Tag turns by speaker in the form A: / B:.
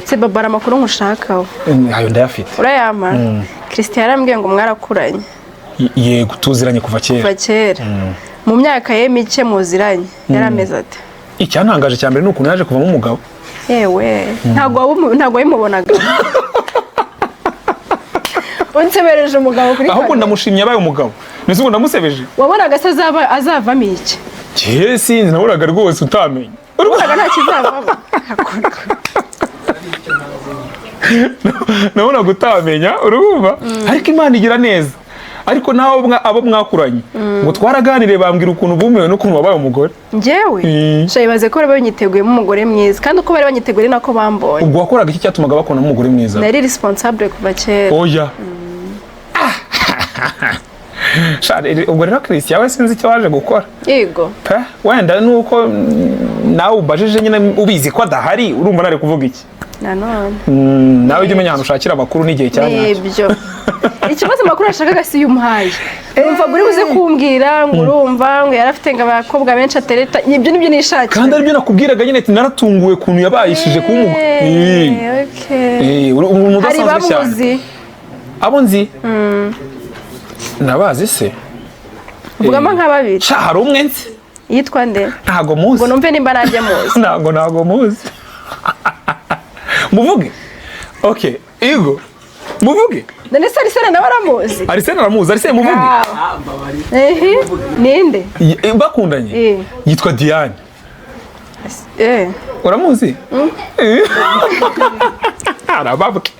A: Se babara makuru nkushakaho
B: ayo ndayafite
A: urayama Christian yarambwiye ngo mwarakuranye
B: yego tuziranye kuva kera
A: mu myaka ye mike muziranye yarameze ate
B: icyantangaje cyambere nuko naje kuvamo umugabo
A: yewe ntago yimubonaga unsebereje umugabo kuri
B: ahubwo ndamushimye abaye umugabo nese ubu ndamusebeje
A: wabonaga se azavamo iki
B: sinzi nabonaga rwose utamenye
A: urubonaga nta kizavamo
B: nabonaga utamenya urumva ariko Imana igira neza ariko naho abo mwakuranye ngo twaraganire bambwira ukuntu bumewe n'ukuntu wabaye umugore
A: njyewe shayibaze ko bari banyiteguyemo umugore mwiza kandi uko bari banyiteguye nako bambonye
B: ubwo wakoraga iki cyatumaga bakona umugore mwiza
A: nari responsable kuva kera
B: oya ubwo rero Christian we sinzi icyo waje gukora
A: yego
B: wenda nuko nawe ubajije nyine ubizi ko adahari urumva nari kuvuga iki
A: nanone
B: nawe ujye umenya ahantu ushakira amakuru n'igihe cyanyacyo
A: nibyo ikibazo amakuru ashakaga si yumuhaye urumva buri buze kumbwira ngo urumva ngo yarafite ngo abakobwa benshi atereta nibyo nishakira
B: kandi aribyo nakubwiraga nyine ati naratunguwe kuntu yabayishije kuba umuntu udasanzwe cyane abo nzi nabazi se
A: uvugamo nka babiri
B: hari umwe nzi
A: yitwa nde
B: ntago muzi
A: ngo numve nimba najye muzi
B: ntago muzi muvuge okay ego muvuge
A: Denise Arsene nawe aramuzi
B: Arsene muvuge
A: ninde
B: bakundanye yitwa Diane uramuzi arababuke